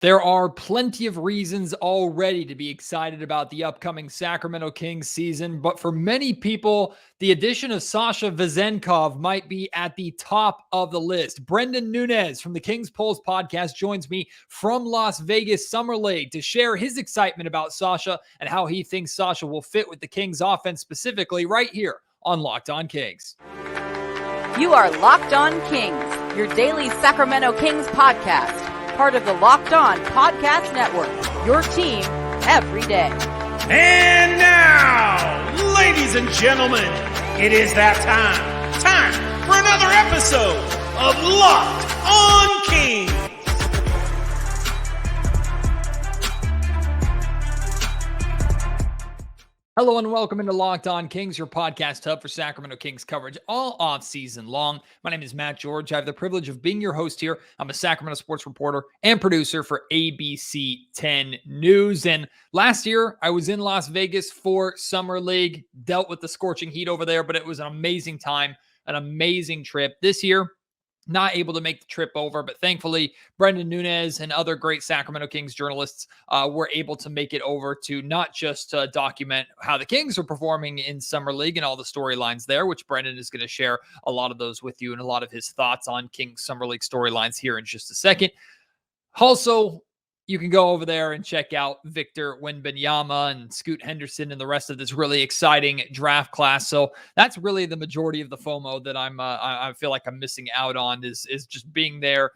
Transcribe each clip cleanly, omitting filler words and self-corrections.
There are plenty of reasons already to be excited about the upcoming Sacramento Kings season, but for many people, the addition of Sasha Vezenkov might be at the top of the list. Brenden Nunes from the Kings Pulse podcast joins me from Las Vegas Summer League to share his excitement about Sasha and how he thinks Sasha will fit with the Kings offense specifically right here on Locked On Kings. You are Locked On Kings, your daily Sacramento Kings podcast. Part of the Locked On Podcast Network, your team every day. And now, ladies and gentlemen, it is that time for another episode of Locked On Kings. Hello and welcome into Locked On Kings, your podcast hub for Sacramento Kings coverage all off season long. My name is Matt George. I have the privilege of being your host here. I'm a Sacramento sports reporter and producer for ABC 10 News. And last year, I was in Las Vegas for Summer League, dealt with the scorching heat over there, but it was an amazing time, an amazing trip. This year, not able to make the trip over, but thankfully, Brenden Nunes and other great Sacramento Kings journalists were able to make it over to not just document how the Kings are performing in Summer League and all the storylines there, which Brenden is going to share a lot of those with you and a lot of his thoughts on Kings Summer League storylines here in just a second. Also, you can go over there and check out Victor Wembanyama and Scoot Henderson and the rest of this really exciting draft class. So that's really the majority of the FOMO that I feel like I'm missing out on is just being there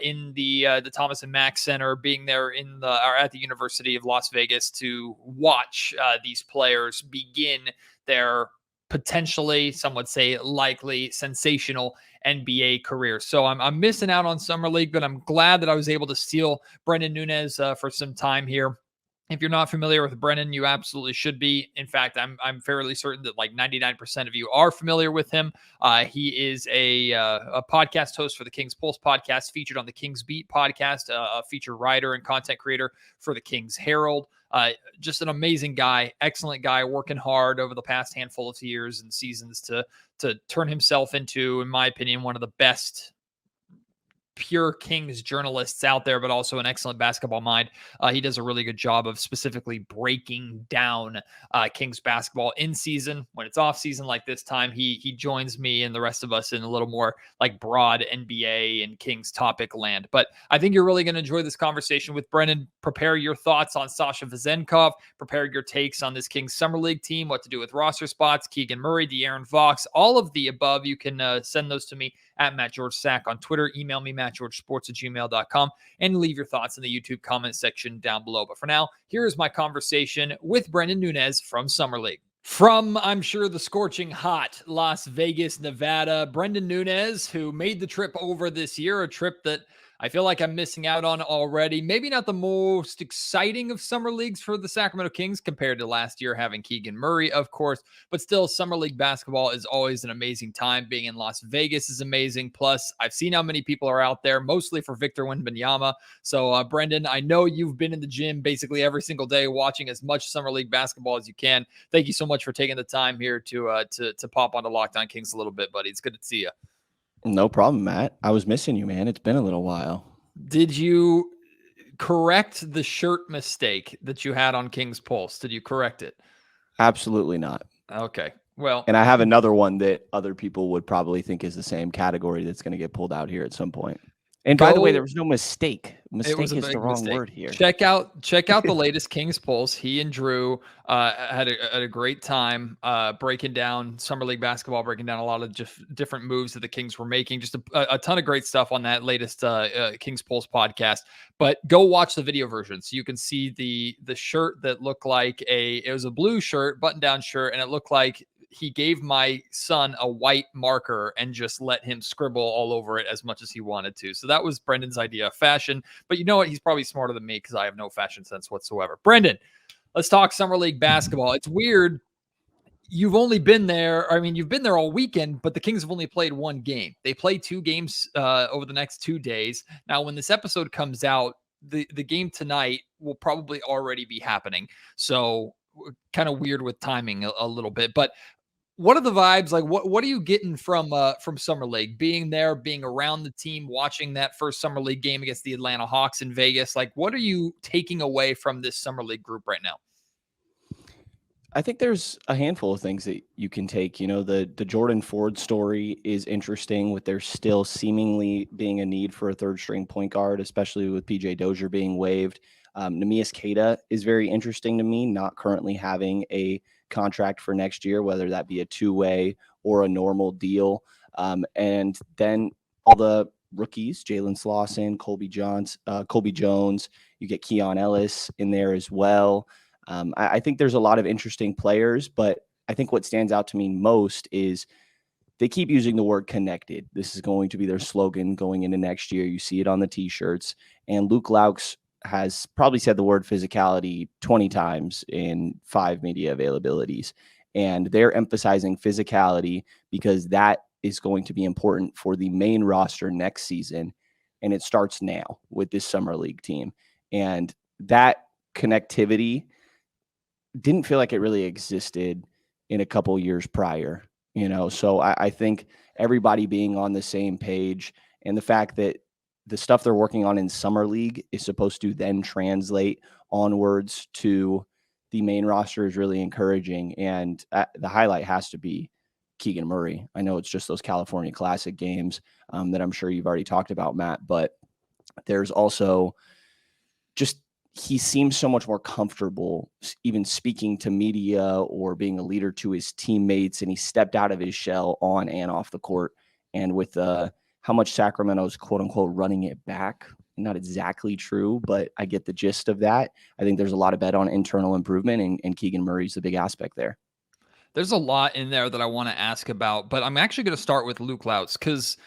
in the Thomas and Mack Center, being there at the University of Las Vegas to watch these players begin their potentially, some would say likely, sensational NBA career. So I'm missing out on Summer League, but I'm glad that I was able to steal Brenden Nunes for some time here. If you're not familiar with Brenden, you absolutely should be. In fact, I'm fairly certain that like 99% of you are familiar with him. He is a podcast host for the Kings Pulse podcast, featured on the Kings Beat podcast, a featured writer and content creator for the Kings Herald. Just an amazing guy, excellent guy, working hard over the past handful of years and seasons to turn himself into, in my opinion, one of the best pure Kings journalists out there, but also an excellent basketball mind. He does a really good job of specifically breaking down Kings basketball in season. When it's off season like this time, he joins me and the rest of us in a little more like broad NBA and Kings topic land. But I think you're really going to enjoy this conversation with Brenden. Prepare your thoughts on Sasha Vezenkov. Prepare your takes on this Kings Summer League team, what to do with roster spots, Keegan Murray, Darren Fox, all of the above. You can send those to me at Matt George Sack on Twitter. Email me, mattgeorgesports@gmail.com, and leave your thoughts in the YouTube comment section down below. But for now, here is my conversation with Brenden Nunes from Summer League. From, I'm sure, the scorching hot Las Vegas, Nevada, Brenden Nunes, who made the trip over this year, a trip that I feel like I'm missing out on already. Maybe not the most exciting of summer leagues for the Sacramento Kings compared to last year having Keegan Murray, of course, but still summer league basketball is always an amazing time. Being in Las Vegas is amazing. Plus, I've seen how many people are out there, mostly for Victor Wembanyama. So, Brenden, I know you've been in the gym basically every single day watching as much summer league basketball as you can. Thank you so much for taking the time here to pop onto Locked On Kings a little bit, buddy. It's good to see you. No problem, Matt. I was missing you, man. It's been a little while. Did you correct the shirt mistake that you had on King's Pulse? Did you correct it? Absolutely not. Okay. Well, and I have another one that other people would probably think is the same category that's going to get pulled out here at some point. And by the way, there was no mistake. Mistake is the wrong word here. Check out the latest Kings Pulse. He and Drew had a great time breaking down Summer League basketball, breaking down a lot of different moves that the Kings were making. Just a ton of great stuff on that latest Kings Pulse podcast. But go watch the video version so you can see the shirt that looked like it was a blue shirt, button-down shirt, and it looked like he gave my son a white marker and just let him scribble all over it as much as he wanted to. So that was Brendan's idea of fashion. But you know what? He's probably smarter than me because I have no fashion sense whatsoever. Brenden, let's talk Summer League basketball. It's weird. You've only been there. I mean, you've been there all weekend, but the Kings have only played one game. They play 2 games over the next 2 days. Now, when this episode comes out, the game tonight will probably already be happening. So kind of weird with timing a little bit. But What are the vibes like? What are you getting from Summer League? Being there, being around the team, watching that first Summer League game against the Atlanta Hawks in Vegas. Like, what are you taking away from this Summer League group right now? I think there's a handful of things that you can take. The Jordan Ford story is interesting, with there still seemingly being a need for a third string point guard, especially with PJ Dozier being waived. Neemias Queta is very interesting to me, not currently having a contract for next year, whether that be a two-way or a normal deal. And then all the rookies, Jalen Slauson, Colby Jones, you get Keon Ellis in there as well. I think there's a lot of interesting players, but I think what stands out to me most is they keep using the word connected. This is going to be their slogan going into next year. You see it on the t-shirts. And Luke Laux has probably said the word physicality 20 times in 5 media availabilities. And they're emphasizing physicality because that is going to be important for the main roster next season. And it starts now with this Summer League team. And that connectivity didn't feel like it really existed in a couple years prior, So I think everybody being on the same page, and the fact that the stuff they're working on in Summer League is supposed to then translate onwards to the main roster is really encouraging. And the highlight has to be Keegan Murray. I know it's just those California Classic games that I'm sure you've already talked about, Matt, but there's also just, he seems so much more comfortable even speaking to media or being a leader to his teammates. And he stepped out of his shell on and off the court. And with how much Sacramento's quote unquote running it back, not exactly true, but I get the gist of that. I think there's a lot of bet on internal improvement, and Keegan Murray's the big aspect there. There's a lot in there that I want to ask about, but I'm actually going to start with Luke Laux because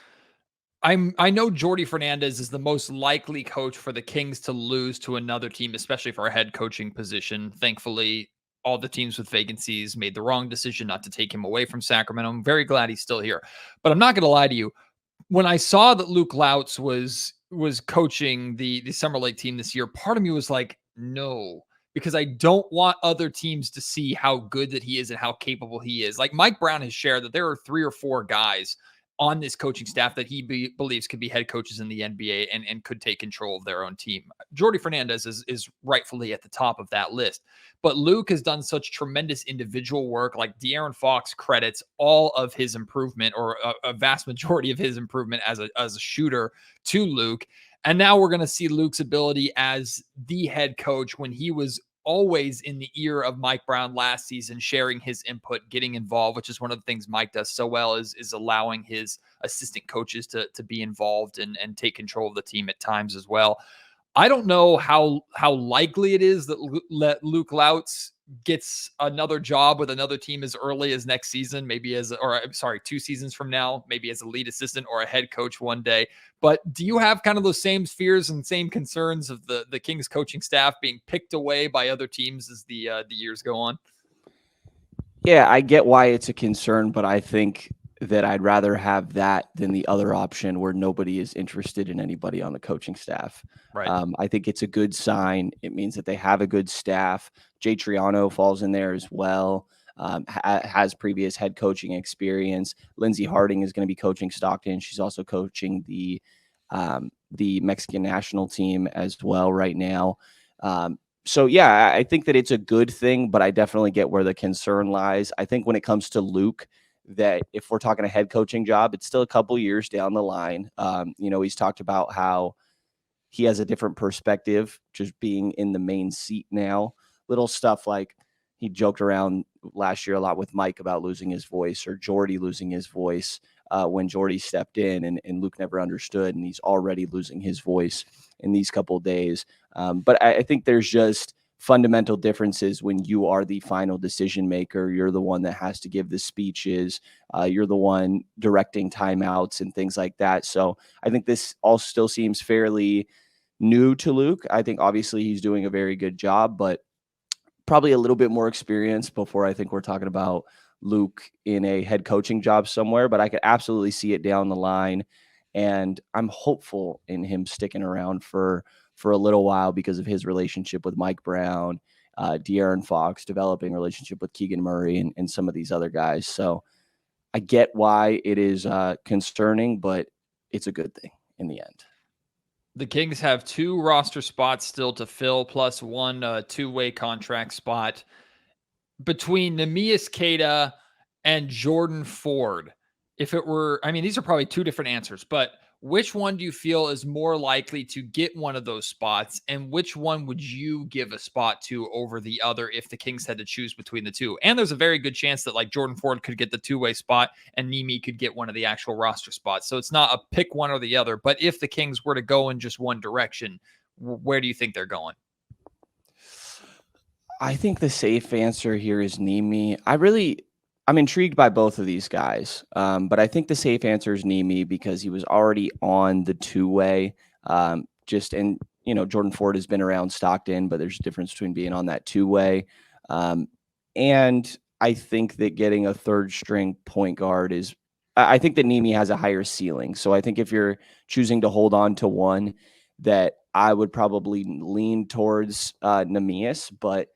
I know Jordi Fernandez is the most likely coach for the Kings to lose to another team, especially for a head coaching position. Thankfully, all the teams with vacancies made the wrong decision not to take him away from Sacramento. I'm very glad he's still here. But I'm not going to lie to you. When I saw that Luke Laux was coaching the Summer League team this year, part of me was like, no, because I don't want other teams to see how good that he is and how capable he is. Like Mike Brown has shared that there are 3 or 4 guys on this coaching staff that he believes could be head coaches in the NBA and could take control of their own team. Jordi Fernandez is rightfully at the top of that list. But Luke has done such tremendous individual work. Like Darren Fox credits all of his improvement, or a vast majority of his improvement as a shooter, to Luke. And now we're going to see Luke's ability as the head coach, when he was always in the ear of Mike Brown last season, sharing his input, getting involved, which is one of the things Mike does so well, is allowing his assistant coaches to be involved and take control of the team at times as well. I don't know how likely it is that Luke Laux gets another job with another team as early as next season, maybe 2 seasons from now, maybe as a lead assistant or a head coach one day. But do you have kind of those same fears and same concerns of the Kings coaching staff being picked away by other teams as the years go on? Yeah, I get why it's a concern, but I think that I'd rather have that than the other option where nobody is interested in anybody on the coaching staff. Right. I think it's a good sign. It means that they have a good staff. Jay Triano falls in there as well. Has previous head coaching experience. Lindsey Harding is going to be coaching Stockton. She's also coaching the Mexican national team as well right now. So yeah, I think that it's a good thing, but I definitely get where the concern lies. I think when it comes to Luke, that if we're talking a head coaching job, it's still a couple years down the line. He's talked about how he has a different perspective just being in the main seat now. Little stuff like he joked around last year a lot with Mike about losing his voice, or Jordy losing his voice when Jordy stepped in, and Luke never understood, and he's already losing his voice in these couple of days. But I think there's just fundamental differences when you are the final decision maker. You're the one that has to give the speeches. You're the one directing timeouts and things like that. So I think this all still seems fairly new to Luke. I think obviously he's doing a very good job, but probably a little bit more experience before I think we're talking about Luke in a head coaching job somewhere. But I could absolutely see it down the line. And I'm hopeful in him sticking around for a little while because of his relationship with Mike Brown Darren Fox, developing a relationship with Keegan Murray and some of these other guys. So I get why it is concerning, but it's a good thing in the end. The Kings have 2 roster spots still to fill, plus 1 two-way contract spot. Between Neemias Queta and Jordan Ford, if it were, I mean, these are probably 2 different answers, but which one do you feel is more likely to get one of those spots, and which one would you give a spot to over the other if the Kings had to choose between the 2? And there's a very good chance that like Jordan Ford could get the two-way spot and Nimi could get one of the actual roster spots. So it's not a pick one or the other, but if the Kings were to go in just one direction, where do you think they're going? I think the safe answer here is Nimi. I'm intrigued by both of these guys, but I think the safe answer is Nimi because he was already on the two-way. Jordan Ford has been around Stockton, but there's a difference between being on that two-way. And I think that getting a third-string point guard I think that Nimi has a higher ceiling. So I think if you're choosing to hold on to one, that I would probably lean towards Neemias, but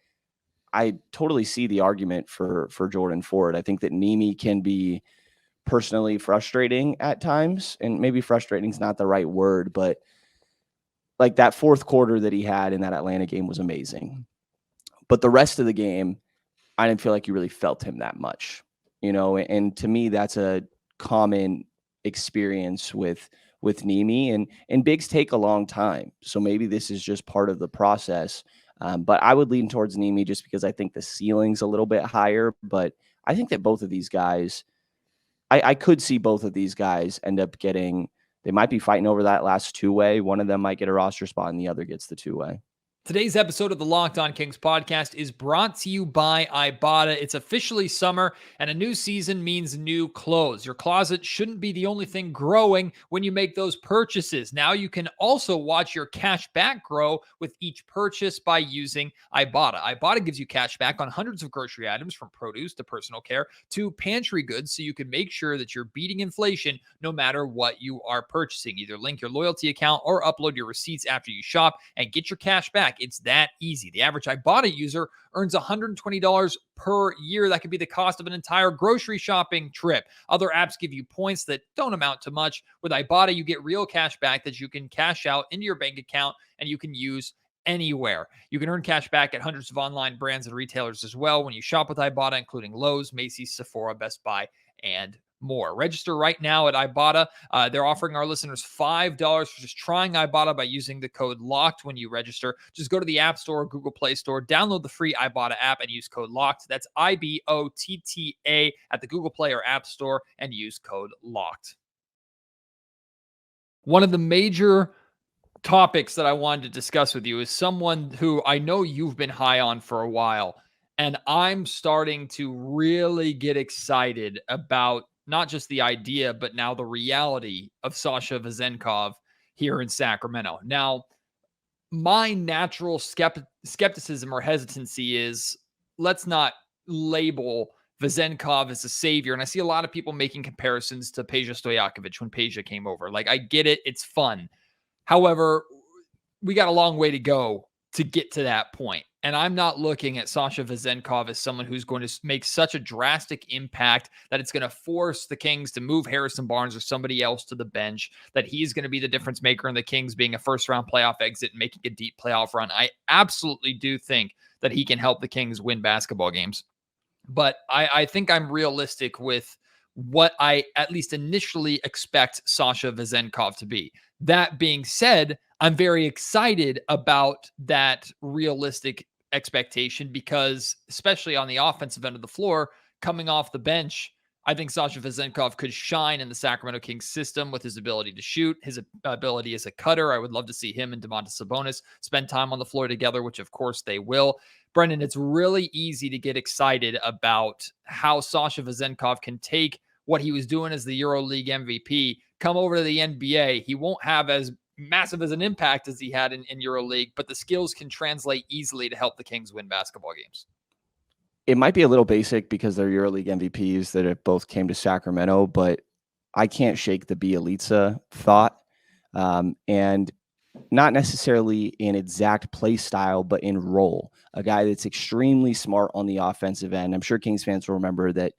I totally see the argument for Jordan Ford. I think that Nimi can be personally frustrating at times, and maybe frustrating is not the right word, but like that fourth quarter that he had in that Atlanta game was amazing. But the rest of the game, I didn't feel like you really felt him that much, and to me, that's a common experience with Nimi, and bigs take a long time. So maybe this is just part of the process. But I would lean towards Nimi just because I think the ceiling's a little bit higher. But I think that both of these guys, I could see both of these guys end up getting, they might be fighting over that last two-way. One of them might get a roster spot and the other gets the two-way. Today's episode of the Locked On Kings podcast is brought to you by Ibotta. It's officially summer, and a new season means new clothes. Your closet shouldn't be the only thing growing when you make those purchases. Now you can also watch your cash back grow with each purchase by using Ibotta. Ibotta gives you cash back on hundreds of grocery items, from produce to personal care to pantry goods, so you can make sure that you're beating inflation no matter what you are purchasing. Either link your loyalty account or upload your receipts after you shop and get your cash back. It's that easy. The average Ibotta user earns $120 per year. That could be the cost of an entire grocery shopping trip. Other apps give you points that don't amount to much. With Ibotta, you get real cash back that you can cash out into your bank account and you can use anywhere. You can earn cash back at hundreds of online brands and retailers as well when you shop with Ibotta, including Lowe's, Macy's, Sephora, Best Buy, and more. Register right now at Ibotta. They're offering our listeners $5 for just trying Ibotta by using the code LOCKED when you register. Just go to the App Store or Google Play Store, download the free Ibotta app and use code LOCKED. That's IBOTTA at the Google Play or App Store and use code LOCKED. One of the major topics that I wanted to discuss with you is someone who I know you've been high on for a while, and I'm starting to really get excited about not just the idea, but now the reality of Sasha Vezenkov here in Sacramento. Now, my natural skepticism or hesitancy is, let's not label Vezenkov as a savior. And I see a lot of people making comparisons to Peja Stojakovic when Peja came over. Like, I get it. It's fun. However, we got a long way to go to get to that point. And I'm not looking at Sasha Vezenkov as someone who's going to make such a drastic impact that it's going to force the Kings to move Harrison Barnes or somebody else to the bench, that he's going to be the difference maker in the Kings being a first-round playoff exit and making a deep playoff run. I absolutely do think that he can help the Kings win basketball games. But I think I'm realistic with what I at least initially expect Sasha Vezenkov to be. That being said, I'm very excited about that realistic expectation because, especially on the offensive end of the floor, coming off the bench, I think Sasha Vezenkov could shine in the Sacramento Kings system with his ability to shoot, his ability as a cutter. I would love to see him and Domantas Sabonis spend time on the floor together, which of course they will. Brendan, it's really easy to get excited about how Sasha Vezenkov can take what he was doing as the EuroLeague MVP, come over to the NBA. He won't have as massive as an impact as he had in EuroLeague, but the skills can translate easily to help the Kings win basketball games. It might be a little basic because they're EuroLeague MVPs that it both came to Sacramento, but I can't shake the Bielitsa thought. And not necessarily in exact play style, but in role. A guy that's extremely smart on the offensive end. I'm sure Kings fans will remember that,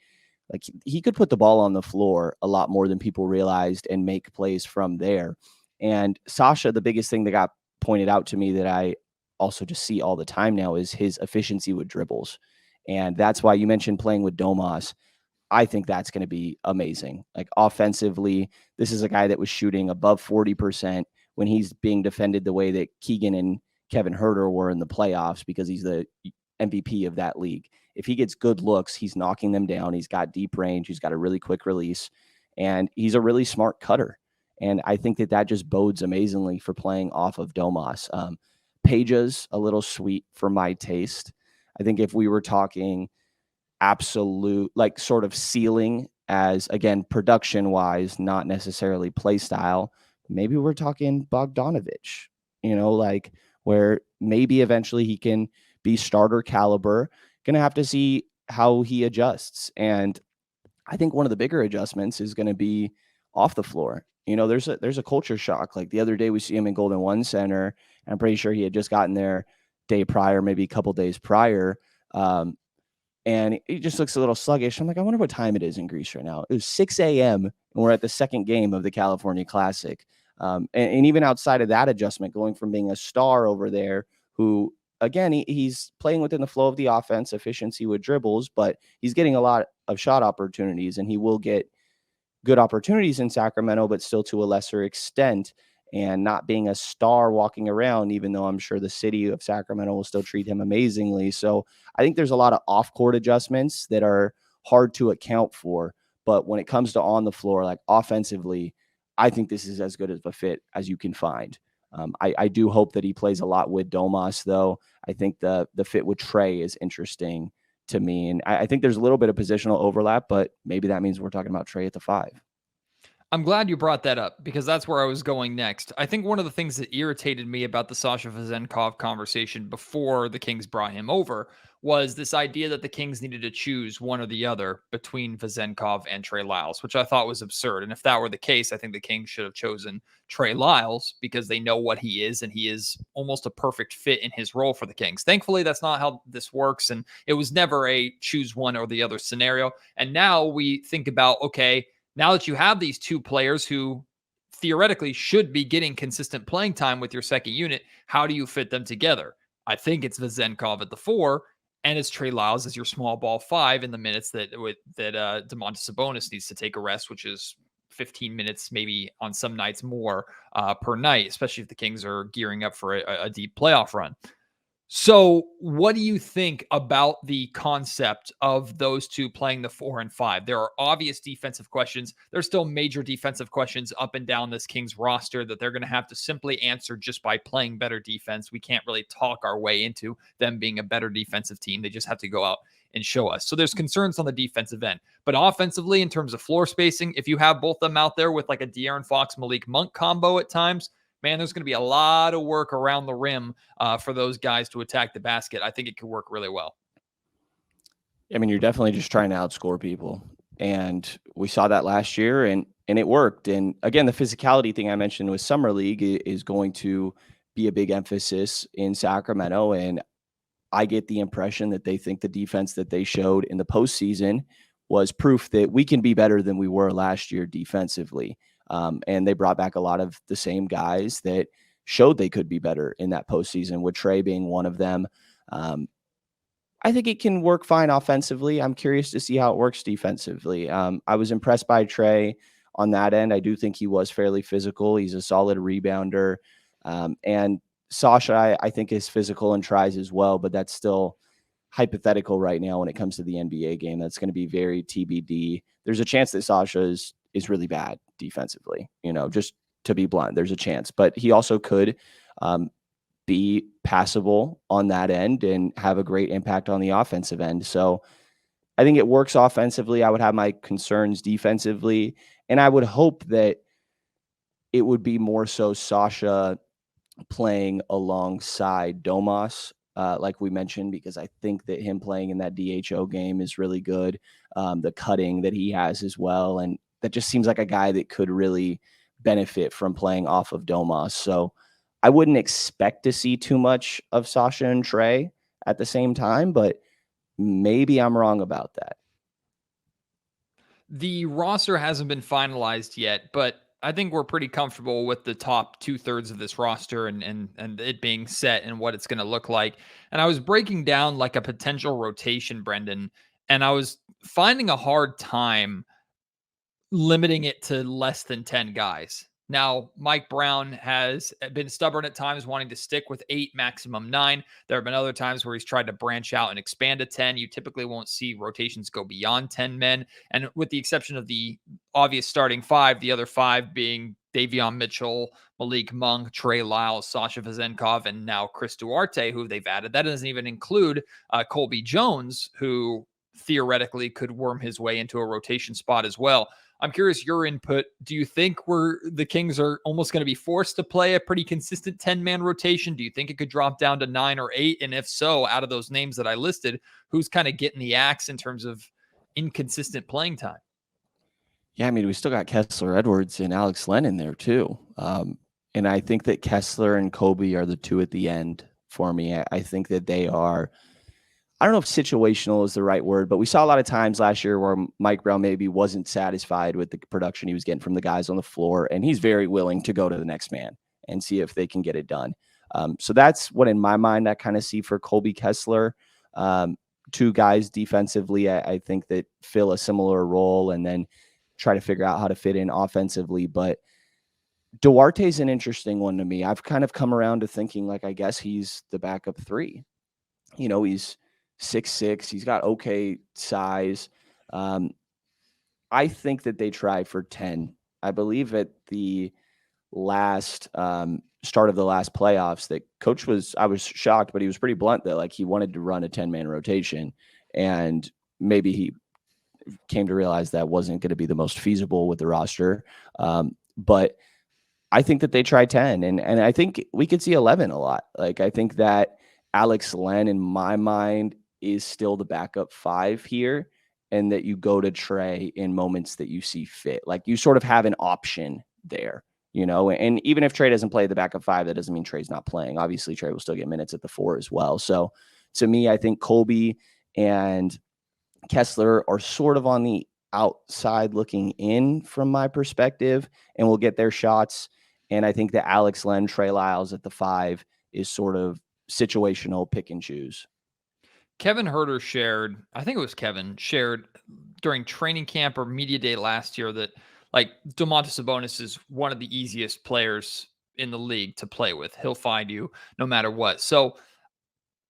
like, he could put the ball on the floor a lot more than people realized and make plays from there. And Sasha, the biggest thing that got pointed out to me that I also just see all the time now is his efficiency with dribbles. And that's why you mentioned playing with Domas. I think that's going to be amazing. Like, offensively, this is a guy that was shooting above 40% when he's being defended the way that Keegan and Kevin Huerter were in the playoffs, because he's the MVP of that league. If he gets good looks, he's knocking them down. He's got deep range. He's got a really quick release, and he's a really smart cutter. And I think that just bodes amazingly for playing off of Domas. Peja's a little sweet for my taste. I think if we were talking absolute, like, sort of ceiling as, again, production wise, not necessarily play style, maybe we're talking Bogdanovich, like, where maybe eventually he can be starter caliber. Gonna have to see how he adjusts. And I think one of the bigger adjustments is going to be off the floor. There's a culture shock. Like, the other day we see him in Golden One Center. And I'm pretty sure he had just gotten there day prior, maybe a couple days prior. And he just looks a little sluggish. I'm like, I wonder what time it is in Greece right now. It was 6 a.m. and we're at the second game of the California Classic. And even outside of that adjustment, going from being a star over there, who, again, he's playing within the flow of the offense, efficiency with dribbles, but he's getting a lot of shot opportunities, and he will get good opportunities in Sacramento, but still to a lesser extent, and not being a star walking around, even though I'm sure the city of Sacramento will still treat him amazingly. So I think there's a lot of off-court adjustments that are hard to account for. But when it comes to on the floor, like offensively, I think this is as good of a fit as you can find. I do hope that he plays a lot with Domas, though. I think the fit with Trey is interesting to me. And I think there's a little bit of positional overlap, but maybe that means we're talking about Trey at the 5. I'm glad you brought that up, because that's where I was going next. I think one of the things that irritated me about the Sasha Vezenkov conversation before the Kings brought him over was this idea that the Kings needed to choose one or the other between Vezenkov and Trey Lyles, which I thought was absurd. And if that were the case, I think the Kings should have chosen Trey Lyles, because they know what he is, and he is almost a perfect fit in his role for the Kings. Thankfully, that's not how this works, and it was never a choose one or the other scenario. And now we think about, okay, now that you have these two players who theoretically should be getting consistent playing time with your second unit, how do you fit them together? I think it's Vezenkov at the 4, and it's Trey Lyles as your small ball 5 in the minutes that Domantas Sabonis needs to take a rest, which is 15 minutes, maybe on some nights more per night, especially if the Kings are gearing up for a deep playoff run. So what do you think about the concept of those two playing the 4 and 5? There are obvious defensive questions. There's still major defensive questions up and down this Kings roster that they're going to have to simply answer just by playing better defense. We can't really talk our way into them being a better defensive team. They just have to go out and show us. So there's concerns on the defensive end. But offensively, in terms of floor spacing, if you have both of them out there with like a Darren Fox, Malik Monk combo at times, man, there's going to be a lot of work around the rim for those guys to attack the basket. I think it could work really well. I mean, you're definitely just trying to outscore people. And we saw that last year, and it worked. And again, the physicality thing I mentioned with Summer League is going to be a big emphasis in Sacramento. And I get the impression that they think the defense that they showed in the postseason was proof that we can be better than we were last year defensively. And they brought back a lot of the same guys that showed they could be better in that postseason, with Trey being one of them. I think it can work fine offensively. I'm curious to see how it works defensively. I was impressed by Trey on that end. I do think he was fairly physical. He's a solid rebounder. And Sasha, I think, is physical and tries as well, but that's still hypothetical right now when it comes to the NBA game. That's going to be very TBD. There's a chance that Sasha is really bad defensively, just to be blunt. There's a chance, but he also could be passable on that end and have a great impact on the offensive end. So I think it works offensively. I would have my concerns defensively, and I would hope that it would be more so Sasha playing alongside Domas, like we mentioned, because I think that him playing in that DHO game is really good. The cutting that he has as well, and that just seems like a guy that could really benefit from playing off of Domas. So I wouldn't expect to see too much of Sasha and Trey at the same time, but maybe I'm wrong about that. The roster hasn't been finalized yet, but I think we're pretty comfortable with the top 2/3 of this roster and it being set and what it's going to look like. And I was breaking down like a potential rotation, Brendan, and I was finding a hard time limiting it to less than 10 guys. Now, Mike Brown has been stubborn at times, wanting to stick with 8, maximum 9. There have been other times where he's tried to branch out and expand to 10. You typically won't see rotations go beyond 10 men. And with the exception of the obvious starting 5, the other 5 being Davion Mitchell, Malik Monk, Trey Lyles, Sasha Vezenkov, and now Chris Duarte, who they've added. That doesn't even include Colby Jones, who theoretically could worm his way into a rotation spot as well. I'm curious your input. Do you think the Kings are almost going to be forced to play a pretty consistent 10-man rotation? Do you think it could drop down to 9 or 8? And if so, out of those names that I listed, who's kind of getting the axe in terms of inconsistent playing time? Yeah, I mean, we still got Kessler Edwards and Alex Len in there too. And I think that Kessler and Kobe are the two at the end for me. I think that they are, I don't know if situational is the right word, but we saw a lot of times last year where Mike Brown maybe wasn't satisfied with the production he was getting from the guys on the floor, and he's very willing to go to the next man and see if they can get it done. So that's what, in my mind, I kind of see for Colby Kessler. 2 guys defensively, I think that fill a similar role and then try to figure out how to fit in offensively. But Duarte's an interesting one to me. I've kind of come around to thinking, like, I guess he's the backup 3. You know, he's 6'6". He's got okay size. I think that they try for 10. I believe at the last start of the last playoffs that I was shocked, but he was pretty blunt that like he wanted to run a 10-man rotation, and maybe he came to realize that wasn't going to be the most feasible with the roster. But I think that they try 10, and I think we could see 11 a lot. Like, I think that Alex Len, in my mind, is still the backup 5 here, and that you go to Trey in moments that you see fit. Like, you sort of have an option there, you know, and even if Trey doesn't play the backup 5, that doesn't mean Trey's not playing. Obviously, Trey will still get minutes at the 4 as well. So to me, I think Colby and Kessler are sort of on the outside looking in from my perspective, and will get their shots. And I think that Alex Len, Trey Lyles at the 5 is sort of situational pick and choose. Kevin Herter shared during training camp or media day last year that like Domantas Sabonis is one of the easiest players in the league to play with. He'll find you no matter what. So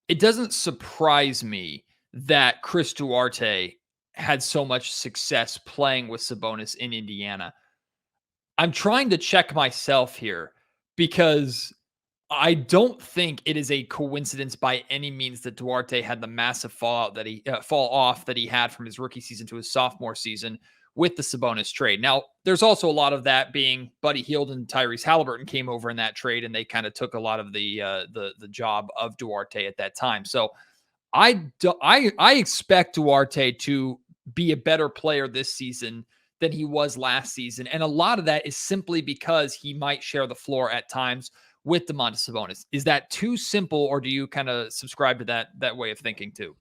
it doesn't surprise me that Chris Duarte had so much success playing with Sabonis in Indiana. I'm trying to check myself here because I don't think it is a coincidence by any means that Duarte had the massive fall off that he had from his rookie season to his sophomore season with the Sabonis trade. Now, there's also a lot of that being Buddy Hield and Tyrese Halliburton came over in that trade, and they kind of took a lot of the job of Duarte at that time. So I expect Duarte to be a better player this season than he was last season, and a lot of that is simply because he might share the floor at times with Domantas Sabonis. Is that too simple, or do you kind of subscribe to that way of thinking too?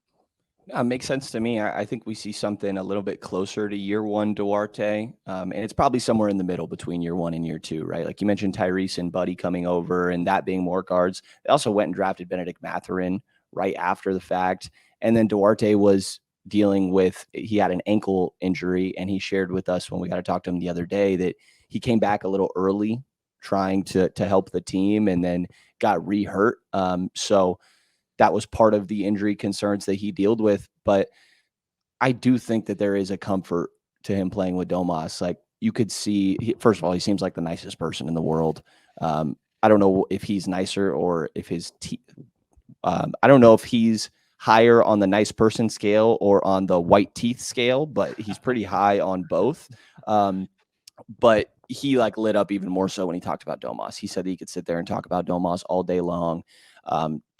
Yeah, makes sense to me. I think we see something a little bit closer to year 1 Duarte, and it's probably somewhere in the middle between year 1 and year 2, right? Like you mentioned, Tyrese and Buddy coming over and that being more guards. They also went and drafted Benedict Mathurin right after the fact, and then Duarte was dealing with, he had an ankle injury, and he shared with us when we got to talk to him the other day that he came back a little early trying to help the team and then got re-hurt. So that was part of the injury concerns that he dealt with. But I do think that there is a comfort to him playing with Domas. Like you could see, first of all, he seems like the nicest person in the world. I don't know if he's nicer or if his I don't know if he's higher on the nice person scale or on the white teeth scale, but he's pretty high on both. But he like lit up even more so when he talked about Domas. He said that he could sit there and talk about Domas all day long.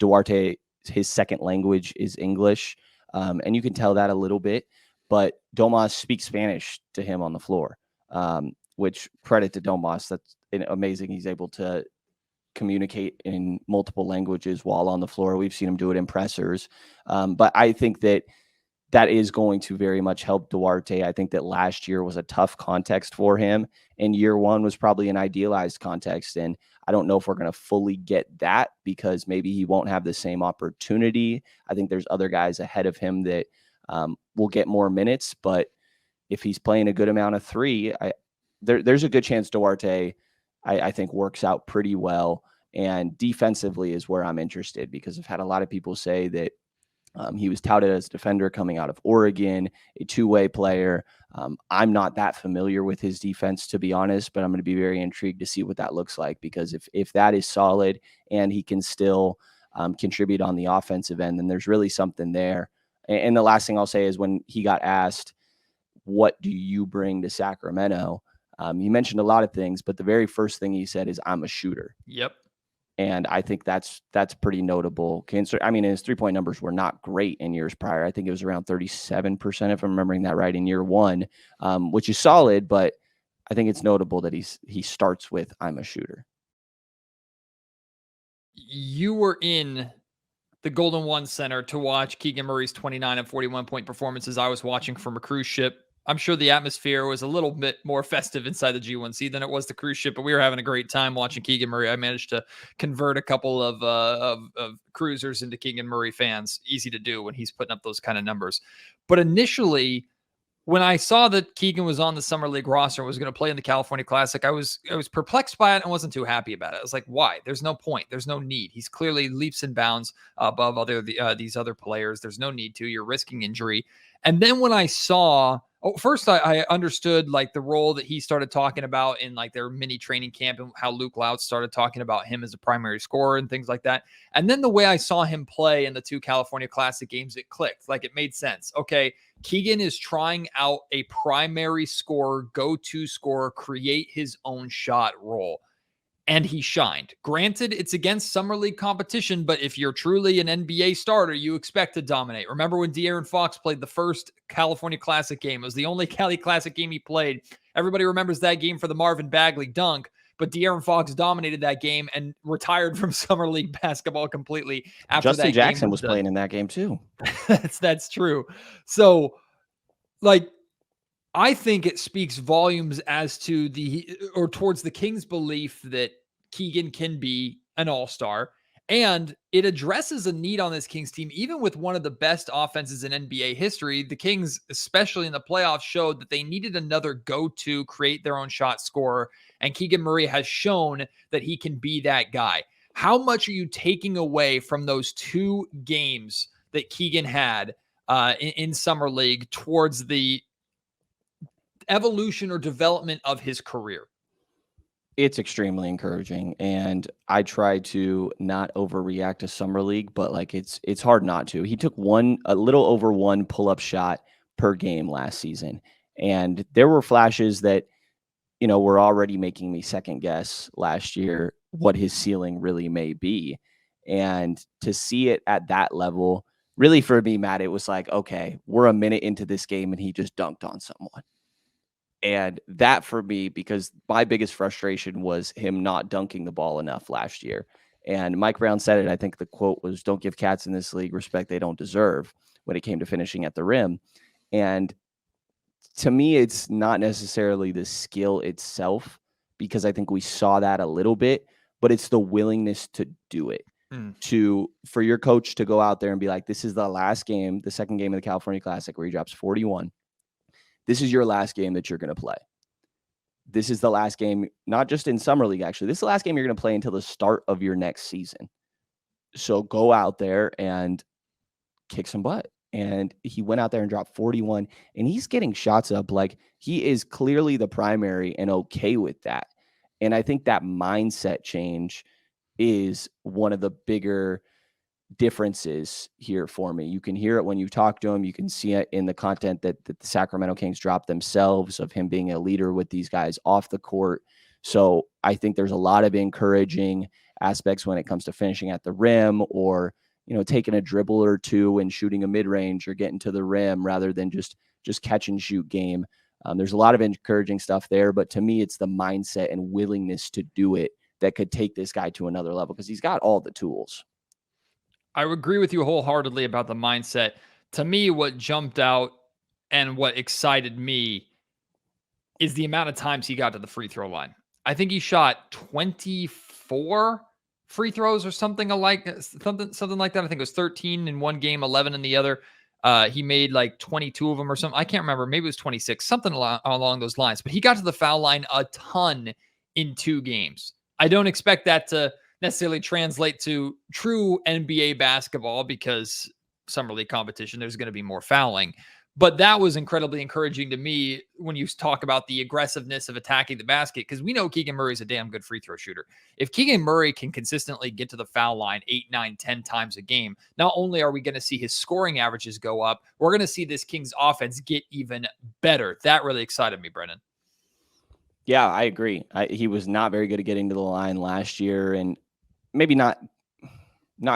Duarte, his second language is English. And you can tell that a little bit, but Domas speaks Spanish to him on the floor, which credit to Domas. That's amazing. He's able to communicate in multiple languages while on the floor. We've seen him do it in pressers. But I think that is going to very much help Duarte. I think that last year was a tough context for him, and year one was probably an idealized context. And I don't know if we're going to fully get that because maybe he won't have the same opportunity. I think there's other guys ahead of him that will get more minutes, but if he's playing a good amount of three, there's a good chance Duarte, I think, works out pretty well. And defensively is where I'm interested because I've had a lot of people say that he was touted as a defender coming out of Oregon, a two-way player. I'm not that familiar with his defense, to be honest, but I'm going to be very intrigued to see what that looks like because if that is solid and he can still contribute on the offensive end, then there's really something there. And the last thing I'll say is when he got asked, what do you bring to Sacramento? He mentioned a lot of things, but the very first thing he said is, I'm a shooter. Yep. And I think that's pretty notable. I mean, his three-point numbers were not great in years prior. I think it was around 37%, if I'm remembering that right, in year one, which is solid, but I think it's notable that he starts with, I'm a shooter. You were in the Golden One Center to watch Keegan Murray's 29 and 41-point performances. I was watching from a cruise ship. I'm sure the atmosphere was a little bit more festive inside the G1C than it was the cruise ship, but we were having a great time watching Keegan Murray. I managed to convert a couple of cruisers into Keegan Murray fans. Easy to do when he's putting up those kind of numbers. But initially, when I saw that Keegan was on the Summer League roster and was going to play in the California Classic, I was perplexed by it and wasn't too happy about it. I was like, why? There's no point. There's no need. He's clearly leaps and bounds above these other players. There's no need to. You're risking injury. And then when I saw, first I understood like the role that he started talking about in like their mini training camp and how Luke Loutz started talking about him as a primary scorer and things like that. And then the way I saw him play in the two California Classic games, it clicked. Like it made sense. Okay, Keegan is trying out a primary scorer, go-to scorer, create his own shot role. And he shined. Granted, it's against Summer League competition, but if you're truly an NBA starter, you expect to dominate. Remember when Darren Fox played the first California Classic game? It was the only Cali Classic game he played. Everybody remembers that game for the Marvin Bagley dunk, but Darren Fox dominated that game and retired from Summer League basketball completely after Justin that Jackson game was playing in that game too. That's true. So, like, I think it speaks volumes as to towards the Kings' belief that Keegan can be an all-star, and it addresses a need on this Kings team. Even with one of the best offenses in NBA history, the Kings, especially in the playoffs, showed that they needed another go-to, create their own shot scorer, and Keegan Murray has shown that he can be that guy. How much are you taking away from those two games that Keegan had in Summer League towards the evolution or development of his career? It's extremely encouraging, and I try to not overreact to Summer League, but like it's hard not to. He took a little over one pull-up shot per game last season, and there were flashes that were already making me second guess last year what his ceiling really may be, and to see it at that level, really for me, Matt, it was like, okay, we're a minute into this game, and he just dunked on someone. And that for me, because my biggest frustration was him not dunking the ball enough last year. And Mike Brown said it. I think the quote was, "Don't give cats in this league respect they don't deserve," when it came to finishing at the rim. And to me, it's not necessarily the skill itself, because I think we saw that a little bit, but it's the willingness to do it. For your coach to go out there and be like, this is the last game, the second game of the California Classic where he drops 41. This is your last game that you're going to play. This is the last game, not just in Summer League, actually. This is the last game you're going to play until the start of your next season. So go out there and kick some butt. And he went out there and dropped 41, and he's getting shots up. Like, he is clearly the primary and okay with that. And I think that mindset change is one of the bigger differences here for me. You can hear it when you talk to him. You can see it in the content that the Sacramento Kings drop themselves of him being a leader with these guys off the court. So I think there's a lot of encouraging aspects when it comes to finishing at the rim, or taking a dribble or two and shooting a mid-range or getting to the rim rather than just catch and shoot game. There's a lot of encouraging stuff there, but to me, it's the mindset and willingness to do it that could take this guy to another level because he's got all the tools. I agree with you wholeheartedly about the mindset. To me, what jumped out and what excited me is the amount of times he got to the free throw line. I think he shot 24 free throws or something like that. I think it was 13 in one game, 11 in the other. He made like 22 of them or something. I can't remember. Maybe it was 26, something along those lines. But he got to the foul line a ton in 2 games. I don't expect that to necessarily translate to true NBA basketball because summer league competition, there's going to be more fouling. But that was incredibly encouraging to me when you talk about the aggressiveness of attacking the basket, because we know Keegan Murray is a damn good free throw shooter. If Keegan Murray can consistently get to the foul line 8, 9, 10 times a game, not only are we going to see his scoring averages go up, we're going to see this Kings offense get even better. That really excited me, Brendan. Yeah, I agree. He was not very good at getting to the line last year, and maybe not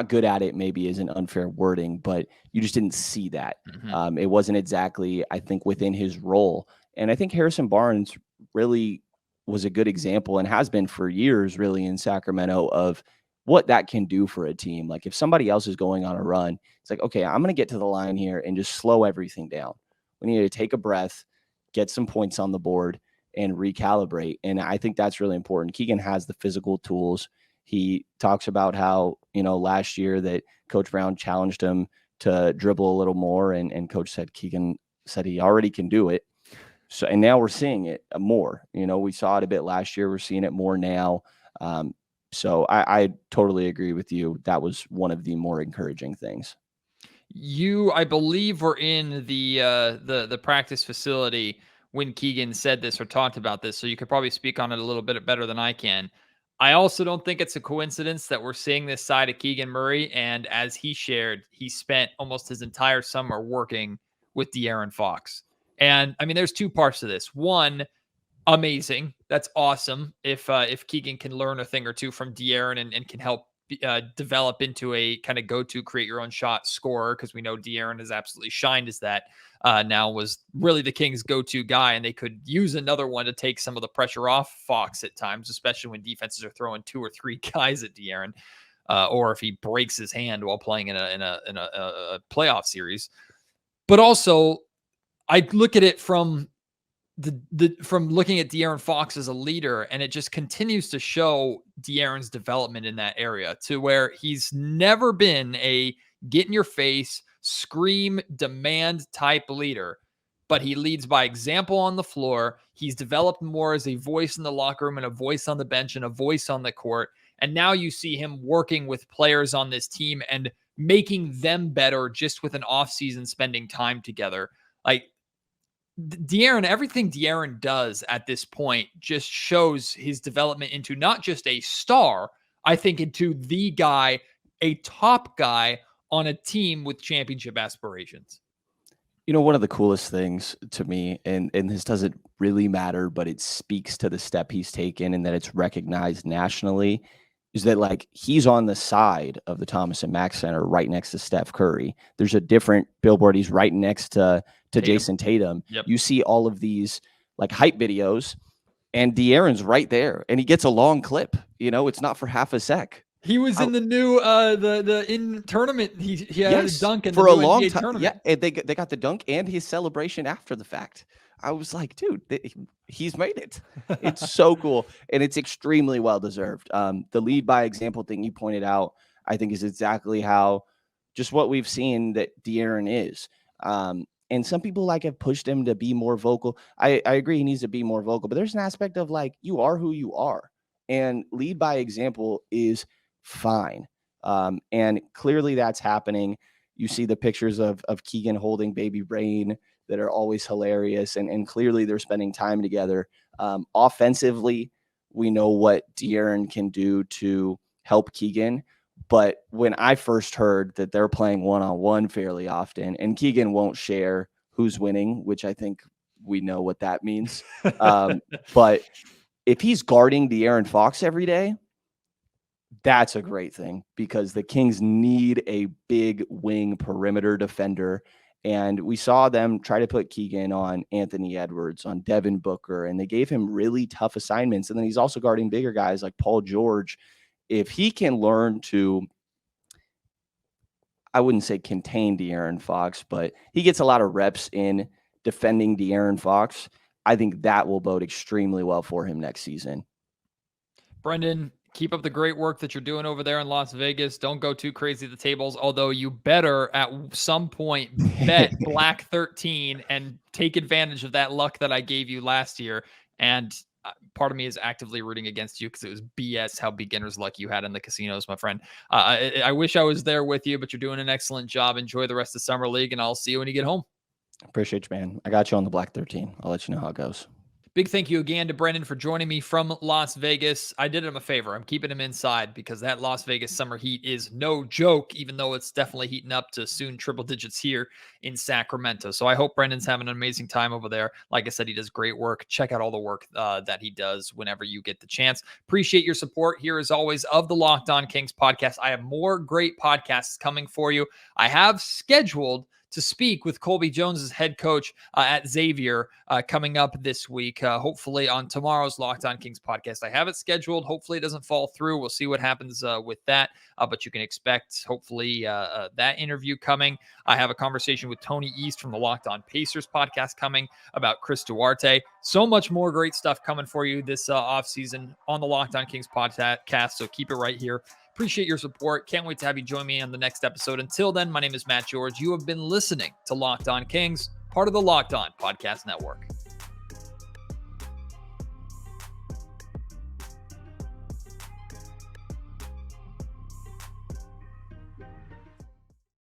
good at it, maybe is an unfair wording, but you just didn't see that. Mm-hmm. It wasn't exactly, I think, within his role. And I think Harrison Barnes really was a good example and has been for years really in Sacramento of what that can do for a team. Like if somebody else is going on a run, it's like, okay, I'm going to get to the line here and just slow everything down. We need to take a breath, get some points on the board, and recalibrate. And I think that's really important. Keegan has the physical tools. He talks about how, last year that Coach Brown challenged him to dribble a little more. And Coach said, Keegan said he already can do it. So, and now we're seeing it more. We saw it a bit last year. We're seeing it more now. So I totally agree with you. That was one of the more encouraging things. You, I believe, were in the practice facility when Keegan said this or talked about this, so you could probably speak on it a little bit better than I can. I also don't think it's a coincidence that we're seeing this side of Keegan Murray, and as he shared, he spent almost his entire summer working with Darren Fox. And I mean, there's 2 parts to this. One, amazing. That's awesome. If Keegan can learn a thing or two from De'Aaron and can help develop into a kind of go-to create your own shot scorer, because we know De'Aaron has absolutely shined as that. Now was really the Kings' go-to guy, and they could use another one to take some of the pressure off Fox at times, especially when defenses are throwing 2 or 3 guys at De'Aaron, or if he breaks his hand while playing in a playoff series. But also, I look at it from from looking at Darren Fox as a leader, and it just continues to show De'Aaron's development in that area to where he's never been a get in your face, scream, demand type leader, but he leads by example on the floor. He's developed more as a voice in the locker room and a voice on the bench and a voice on the court. And now you see him working with players on this team and making them better just with an offseason spending time together. Like, De'Aaron, everything De'Aaron does at this point just shows his development into not just a star, I think into the guy, a top guy on a team with championship aspirations. One of the coolest things to me, and this doesn't really matter, but it speaks to the step he's taken and that it's recognized nationally, is that like he's on the side of the Thomas and Mack Center right next to Steph Curry. There's a different billboard. He's right next to Jason Tatum. Yep. You see all of these like hype videos and De'Aaron's right there and he gets a long clip. It's not for half a sec. He was in the new the in tournament. He had a dunk in for the a new long NBA time. tournament. Yeah, and they got the dunk and his celebration after the fact. I was like, dude, he's made it. It's so cool. And it's extremely well-deserved. The lead by example thing you pointed out, I think is exactly how just what we've seen that De'Aaron is. And some people have pushed him to be more vocal. I agree he needs to be more vocal, but there's an aspect of you are who you are. And lead by example is fine. And clearly that's happening. You see the pictures of Keegan holding baby Rain that are always hilarious. And clearly they're spending time together. Offensively, we know what De'Aaron can do to help Keegan. But when I first heard that they're playing one-on-one fairly often, and Keegan won't share who's winning, which I think we know what that means. But if he's guarding Darren Fox every day, that's a great thing because the Kings need a big wing perimeter defender. And we saw them try to put Keegan on Anthony Edwards, on Devin Booker, and they gave him really tough assignments. And then he's also guarding bigger guys like Paul George. If he can learn to, I wouldn't say contain De'Aaron Fox, but he gets a lot of reps in defending De'Aaron Fox, I think that will bode extremely well for him next season. Brenden, keep up the great work that you're doing over there in Las Vegas. Don't go too crazy at the tables, although you better at some point bet Black 13 and take advantage of that luck that I gave you last year. And part of me is actively rooting against you because it was BS how beginner's luck you had in the casinos, my friend. I wish I was there with you, but you're doing an excellent job. Enjoy the rest of Summer League, and I'll see you when you get home. Appreciate you, man. I got you on the Black 13. I'll let you know how it goes. Big thank you again to Brenden for joining me from Las Vegas. I did him a favor. I'm keeping him inside because that Las Vegas summer heat is no joke, even though it's definitely heating up to soon triple digits here in Sacramento. So I hope Brendan's having an amazing time over there. Like I said, he does great work. Check out all the work that he does whenever you get the chance. Appreciate your support here, as always, of the Locked On Kings podcast. I have more great podcasts coming for you. I have scheduled to speak with Colby Jones's head coach at Xavier coming up this week, hopefully on tomorrow's Locked On Kings podcast. I have it scheduled. Hopefully it doesn't fall through. We'll see what happens with that, but you can expect hopefully that interview coming. I have a conversation with Tony East from the Locked On Pacers podcast coming about Chris Duarte. So much more great stuff coming for you this offseason on the Locked On Kings podcast, so keep it right here. Appreciate your support. Can't wait to have you join me on the next episode. Until then, my name is Matt George. You have been listening to Locked On Kings, part of the Locked On Podcast Network.